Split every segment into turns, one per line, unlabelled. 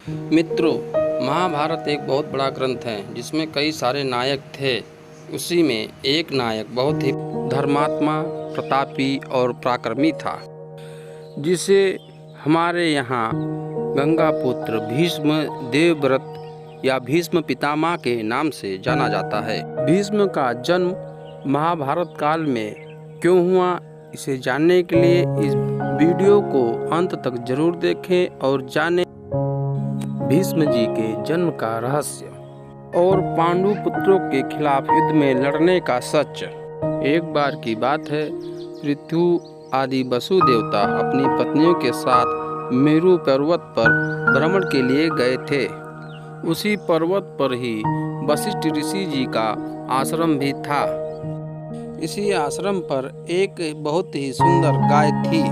मित्रों, महाभारत एक बहुत बड़ा ग्रंथ है जिसमें कई सारे नायक थे। उसी में एक नायक बहुत ही धर्मात्मा, प्रतापी और पराक्रमी था, जिसे हमारे यहाँ गंगा पुत्र भीष्म देवव्रत या भीष्म पितामह के नाम से जाना जाता है। भीष्म का जन्म महाभारत काल में क्यों हुआ, इसे जानने के लिए इस वीडियो को अंत तक जरूर देखें और जानें भीष्म जी के जन्म का रहस्य और पांडु पुत्रों के खिलाफ युद्ध में लड़ने का सच। एक बार की बात है, पृथु आदि वसु देवता अपनी पत्नियों के साथ मेरु पर्वत पर भ्रमण के लिए गए थे। उसी पर्वत पर ही वशिष्ठ ऋषि जी का आश्रम भी था। इसी आश्रम पर एक बहुत ही सुंदर गाय थी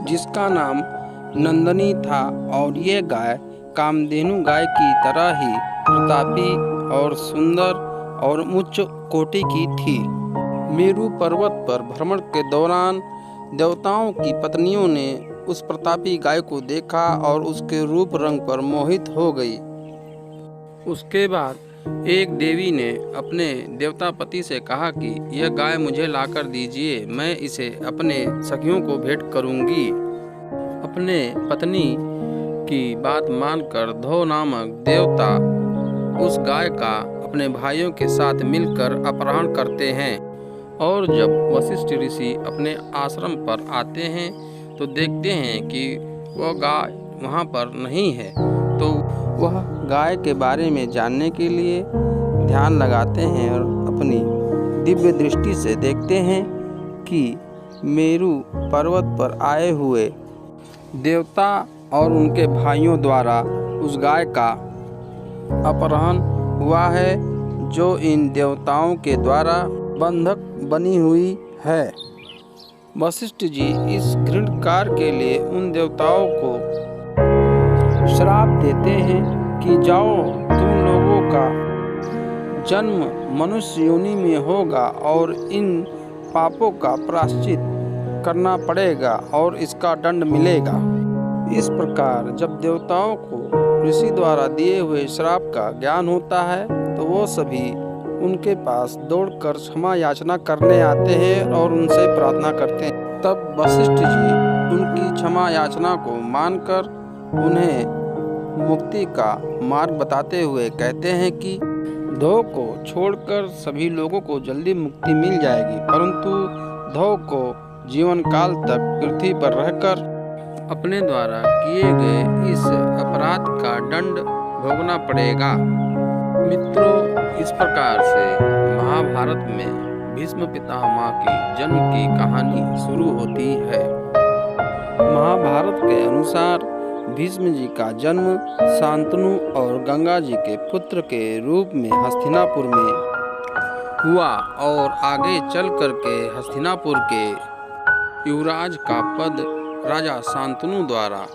जिसका नाम नंदनी था, और ये गाय कामधेनु गाय की तरह ही प्रतापी और सुंदर और उच्च कोटि की थी। मेरु पर्वत पर भ्रमण के दौरान देवताओं की पत्नियों ने उस प्रतापी गाय को देखा और उसके रूप रंग पर मोहित हो गई। उसके बाद एक देवी ने अपने देवता पति से कहा कि यह गाय मुझे लाकर दीजिए, मैं इसे अपने सखियों को भेंट करूंगी। अपने पत्नी की बात मानकर धो नामक देवता उस गाय का अपने भाइयों के साथ मिलकर अपहरण करते हैं, और जब वशिष्ठ ऋषि अपने आश्रम पर आते हैं तो देखते हैं कि वह गाय वहाँ पर नहीं है। तो वह गाय के बारे में जानने के लिए ध्यान लगाते हैं और अपनी दिव्य दृष्टि से देखते हैं कि मेरु पर्वत पर आए हुए देवता और उनके भाइयों द्वारा उस गाय का अपहरण हुआ है, जो इन देवताओं के द्वारा बंधक बनी हुई है। वशिष्ठ जी इस घृणित कार्य के लिए उन देवताओं को श्राप देते हैं कि जाओ, तुम लोगों का जन्म मनुष्य योनि में होगा और इन पापों का प्रायश्चित करना पड़ेगा और इसका दंड मिलेगा। इस प्रकार जब देवताओं को ऋषि द्वारा दिए हुए श्राप का ज्ञान होता है तो वो सभी उनके पास दौड़कर क्षमा याचना करने आते हैं और उनसे प्रार्थना करते हैं। तब वशिष्ठ जी उनकी क्षमा याचना को मानकर उन्हें मुक्ति का मार्ग बताते हुए कहते हैं कि धो को छोड़कर सभी लोगों को जल्दी मुक्ति मिल जाएगी, परंतु धो को जीवन काल तक पृथ्वी पर रहकर अपने द्वारा किए गए इस अपराध का दंड भोगना पड़ेगा। मित्रों, इस प्रकार से महाभारत में भीष्म पितामह की जन्म की कहानी शुरू होती है। महाभारत के अनुसार भीष्म जी का जन्म शांतनु और गंगा जी के पुत्र के रूप में हस्तिनापुर में हुआ, और आगे चल करके हस्तिनापुर के युवराज का पद राजा शांतनु द्वारा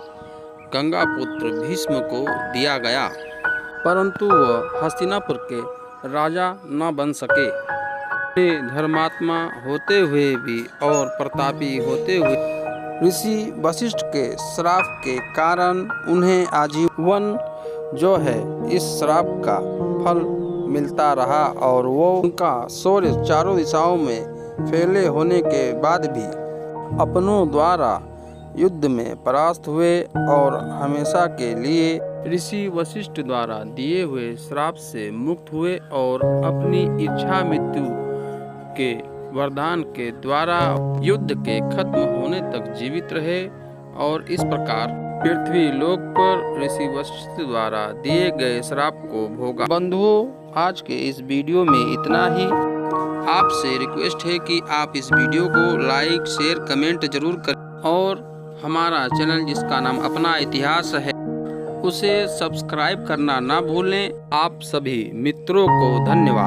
गंगा पुत्र भीष्म को दिया गया, परंतु वह हस्तिनापुर के राजा न बन सके। धर्मात्मा होते हुए भी और प्रतापी होते हुए ऋषि वशिष्ठ के श्राप के कारण उन्हें आजीवन जो है इस श्राप का फल मिलता रहा, और वो उनका शौर्य चारों दिशाओं में फैले होने के बाद भी अपनों द्वारा युद्ध में परास्त हुए और हमेशा के लिए ऋषि वशिष्ठ द्वारा दिए हुए श्राप से मुक्त हुए और अपनी इच्छा मृत्यु के वरदान के द्वारा युद्ध के खत्म होने तक जीवित रहे, और इस प्रकार पृथ्वी लोक पर ऋषि वशिष्ठ द्वारा दिए गए श्राप को भोगा। बंधुओं, आज के इस वीडियो में इतना ही। आपसे रिक्वेस्ट है कि आप इस वीडियो को लाइक, शेयर, कमेंट जरूर करें, और हमारा चैनल जिसका नाम अपना इतिहास है उसे सब्सक्राइब करना ना भूलें। आप सभी मित्रों को धन्यवाद।